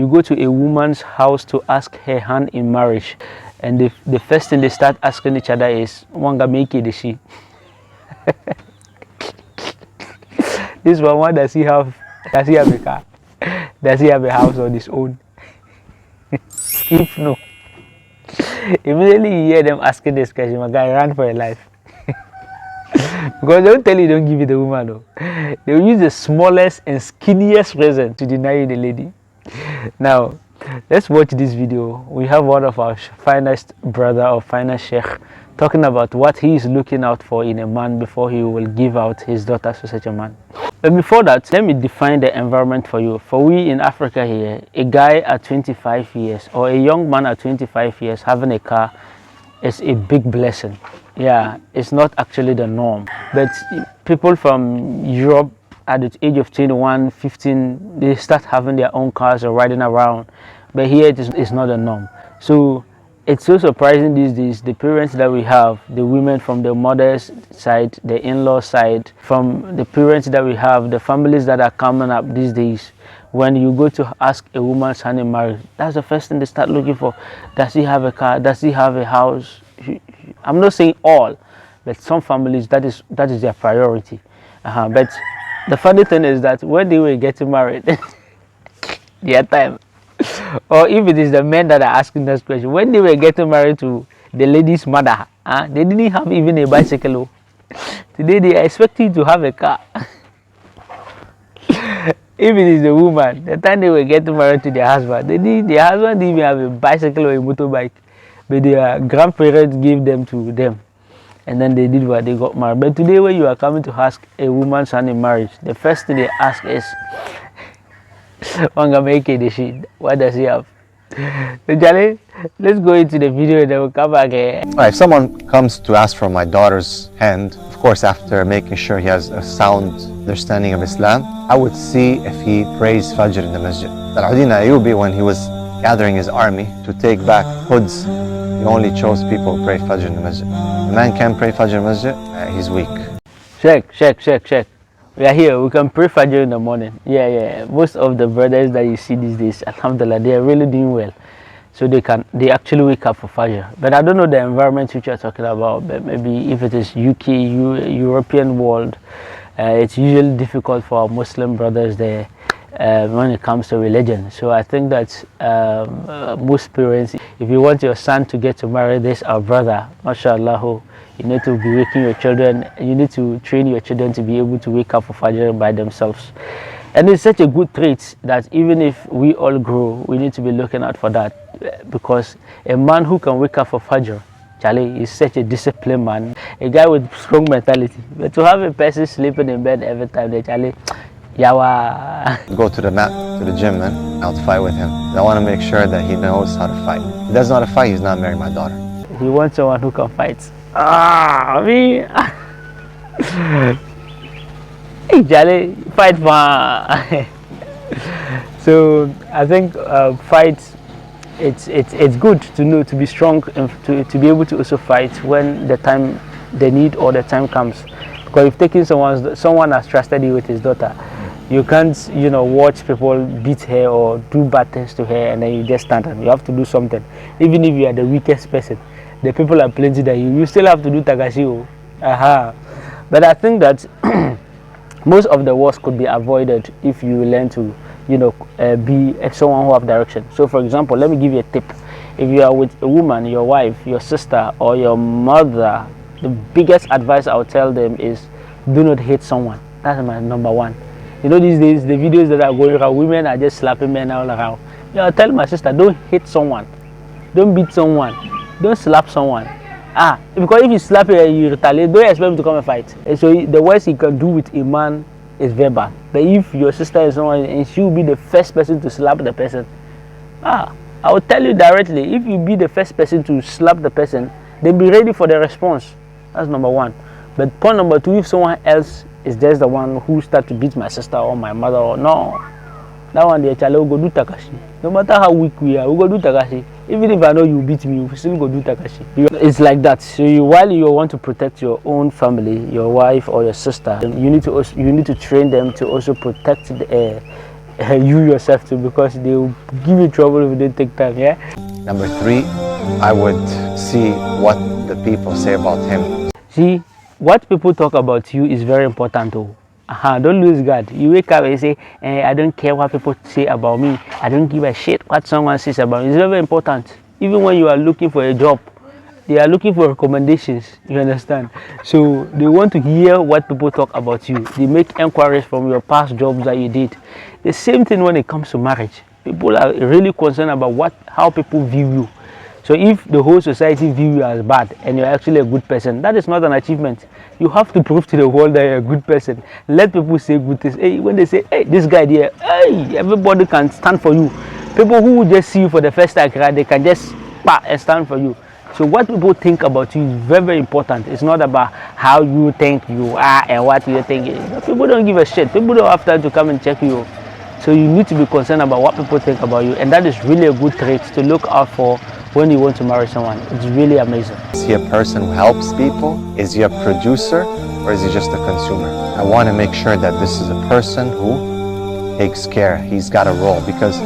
you go to a woman's house to ask her hand in marriage, and the first thing they start asking each other is, "Wanga make it she?" This one, what does he have? Does he have a car? Does he have a house on his own? If no, immediately you hear them asking this question, my guy, run for your life. Because they don't tell you, don't give it the woman, though. They will use the smallest and skinniest reason to deny you the lady. Now, let's watch this video. We have one of our finest brother or finest sheikh talking about what he is looking out for in a man before he will give out his daughters to such a man. But before that, let me define the environment for you. For we in Africa here, a guy at 25 years or a young man at 25 years having a car is a big blessing. Yeah, it's not actually the norm. But people from Europe at the age of 21, 15, they start having their own cars or riding around. But here it's not the norm. So it's so surprising these days, the parents that we have, the women from the mother's side, the in-law side, from the parents that we have, the families that are coming up these days. When you go to ask a woman's hand in marriage, that's the first thing they start looking for. Does he have a car? Does he have a house? I'm not saying all, but some families, that is their priority. But the funny thing is that when they were getting married, their time, or if it is the men that are asking this question, when they were getting married to the lady's mother, they didn't have even a bicycle. Today they are expecting to have a car. If it is the woman, the time they were getting married to their husband, their husband didn't even have a bicycle or a motorbike, but their grandparents gave them to them, and then they did what, they got married. But today when you are coming to ask a woman's hand in marriage, the first thing they ask is, "Wanga make it she? What does he have?" So Charlie, let's go into the video and then we'll come back here. If someone comes to ask for my daughter's hand, of course after making sure he has a sound understanding of Islam, I would see if he prays Fajr in the masjid. Al-Udin Ayyubi, when he was gathering his army to take back hoods, he only chose people who pray Fajr in the masjid. A man can pray Fajr in the masjid, he's weak. Check. We are here, we can pray Fajr in the morning. Yeah. Most of the brothers that you see these days, alhamdulillah, they are really doing well. So they actually wake up for Fajr. But I don't know the environment which you are talking about, but maybe if it is UK, European world, it's usually difficult for our Muslim brothers there when it comes to religion. So I think that most parents, if you want your son to get to marry this our brother, mashallah, you need to be waking your children, you need to train your children to be able to wake up for Fajr by themselves. And it's such a good trait that even if we all grow, we need to be looking out for that, because a man who can wake up for Fajr, Charlie, is such a disciplined man, a guy with strong mentality. But to have a person sleeping in bed every time, Charlie, yawa. Go to the mat, to the gym, man. I'll fight with him. I want to make sure that he knows how to fight. If he doesn't know how to fight, he's not marrying my daughter. He wants someone who can fight. Me. Hey, Charlie, fight for. So I think fight. It's good to know, to be strong and to be able to also fight when the need or the time comes. Because if taking someone has trusted you with his daughter, you can't watch people beat her or do bad things to her and then you just stand and you have to do something. Even if you are the weakest person, the people are plenty that you still have to do tagashi. But I think that most of the wars could be avoided if you learn to be someone who have direction. So for example, let me give you a tip. If you are with a woman, your wife, your sister or your mother, the biggest advice I would tell them is do not hate someone. That's my number one. These days the videos that are going around, women are just slapping men all around. I tell my sister, don't hate someone, don't beat someone, don't slap someone. Because if you slap her and you retaliate, don't expect him to come and fight. And so the worst you can do with a man is verbal. But if your sister is someone and she will be the first person to slap the person, I will tell you directly, if you be the first person to slap the person, then be ready for the response. That's number one. But point number two, if someone else is just the one who start to beat my sister or my mother, or no, that one the child will go do takashi. No matter how weak we are, we go do takashi. Even if I know you beat me, we still go do takashi. It's like that. So while you want to protect your own family, your wife or your sister, you need to train them to also protect you yourself too, because they will give you trouble if you don't take time. Yeah. Number 3, I would see what the people say about him. See, what people talk about you is very important too. Don't lose guard. You wake up and say, I don't care what people say about me. I don't give a shit what someone says about me. It's very important. Even when you are looking for a job, they are looking for recommendations. You understand? So they want to hear what people talk about you. They make inquiries from your past jobs that you did. The same thing when it comes to marriage. People are really concerned about how people view you. So if the whole society view you as bad and you're actually a good person, that is not an achievement. You have to prove to the world that you're a good person. Let people say good things. Hey, when they say, hey, this guy there, hey, everybody can stand for you. People who just see you for the first time, they can just and stand for you. So what people think about you is very, very important. It's not about how you think you are and what you think. People don't give a shit. People don't have time to come and check you. So you need to be concerned about what people think about you, and that is really a good trait to look out for when you want to marry someone. It's really amazing. Is he a person who helps people? Is he a producer, or is he just a consumer? I want to make sure that this is a person who takes care. He's got a role, because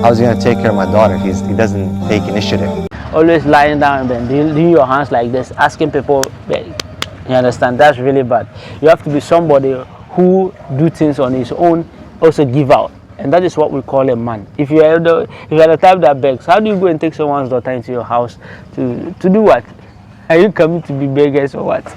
how's he going to take care of my daughter? He doesn't take initiative. Always lying down and doing your hands like this, asking people, you understand? That's really bad. You have to be somebody who do things on his own, also give out. And that is what we call a man. If you are the type that begs, how do you go and take someone's daughter into your house to do what? Are you coming to be beggars or what?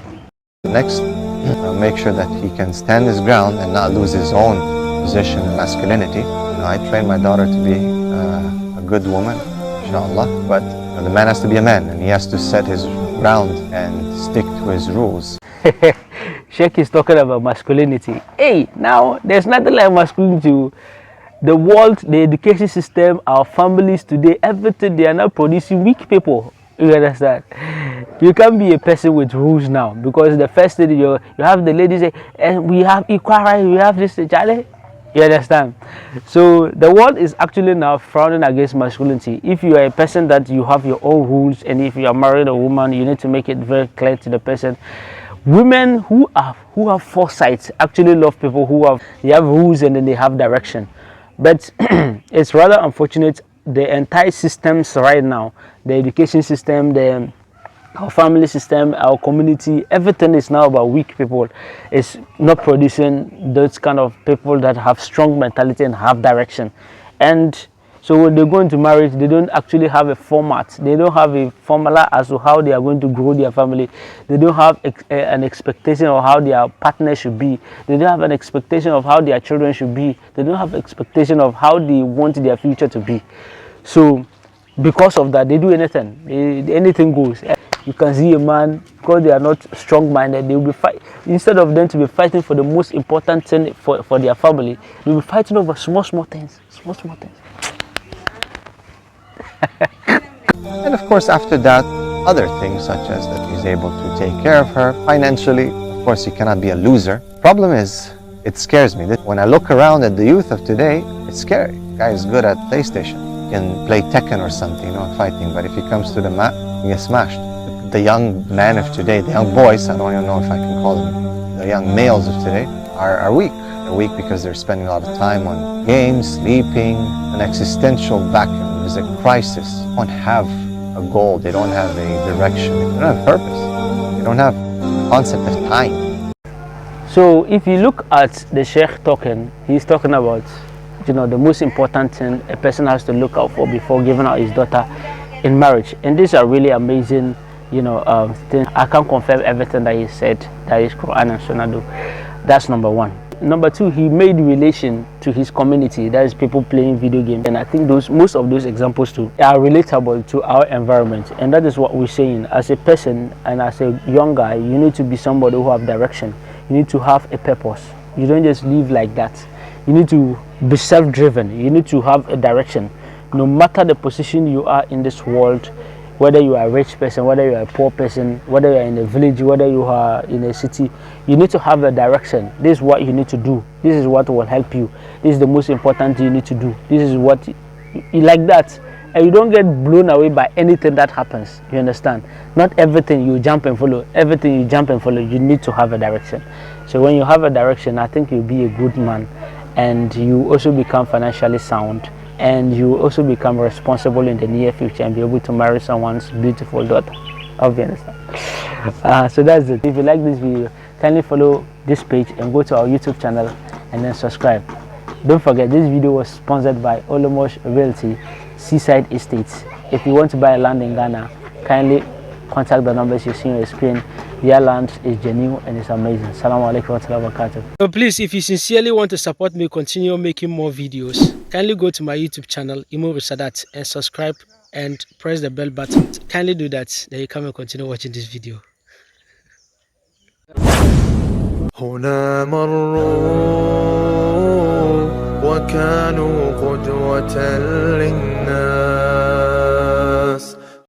Next, I'll make sure that he can stand his ground and not lose his own position and masculinity. I train my daughter to be a good woman, inshallah, but the man has to be a man, and he has to set his ground and stick to his rules. Sheikh is talking about masculinity. Hey, now there's nothing like masculinity. The world, the education system, our families today, everything, they are now producing weak people. You understand? You can't be a person with rules now, because the first thing you have the ladies say, and we have equal rights, we have this, Charlie. You understand? So the world is actually now frowning against masculinity. If you are a person that you have your own rules, and if you are married a woman, you need to make it very clear to the person. Women who have foresight actually love people who have rules, and then they have direction. But it's rather unfortunate, the entire systems right now, the education system, our family system, our community, everything is now about weak people. It's not producing those kind of people that have strong mentality and have direction. And so when they go into marriage, they don't actually have a format. They don't have a formula as to how they are going to grow their family. They don't have an expectation of how their partner should be. They don't have an expectation of how their children should be. They don't have expectation of how they want their future to be. So because of that, they do anything. Anything goes. You can see a man, because they are not strong-minded, they will be fight. Instead of them to be fighting for the most important thing for their family, they will be fighting over small things. Small things. And of course, after that, other things such as that he's able to take care of her financially. Of course, he cannot be a loser. Problem is, it scares me. When I look around at the youth of today, it's scary. The guy is good at PlayStation. He can play Tekken or something, fighting. But if he comes to the mat, he gets smashed. The young men of today, the young boys, I don't even know if I can call them, the young males of today, are weak. They're weak because they're spending a lot of time on games, sleeping, an existential vacuum. There's a crisis. They don't have a goal. They don't have a direction. They don't have purpose. They don't have a concept of time. So if you look at the Sheikh talking, he's talking about, the most important thing a person has to look out for before giving out his daughter in marriage. And these are really amazing, things. I can't confirm everything that he said, that is Quran and Sunnah do. That's number one. Number two, he made relation to his community, that is people playing video games, and I think most of those examples too are relatable to our environment, and that is what we're saying. As a person and as a young guy, you need to be somebody who have direction. You need to have a purpose. You don't just live like that. You need to be self-driven. You need to have a direction. No matter the position you are in this world, whether you are a rich person, whether you are a poor person, whether you are in a village, whether you are in a city, you need to have a direction. This is what you need to do. This is what will help you. This is the most important thing you need to do. This is what you like that. And you don't get blown away by anything that happens. You understand? Not everything you jump and follow. Everything you jump and follow, you need to have a direction. So when you have a direction, I think you'll be a good man. and you also become financially sound, and you also become responsible in the near future and be able to marry someone's beautiful daughter. Hope you understand. So that's it. If you like this video, kindly follow this page and go to our YouTube channel and then subscribe. Don't forget, this video was sponsored by Olomosh Realty, Seaside Estates. If you want to buy land in Ghana, kindly contact the numbers you see on your screen. Their land is genuine and it's amazing. Assalamu alaikum wa rahmatullahi wa barakatuh. So please, if you sincerely want to support me continue making more videos, kindly go to my YouTube channel, Imo Sadat, and subscribe and press the bell button. Kindly do that, then you come and continue watching this video. هنا مروا وكانوا قدوة للناس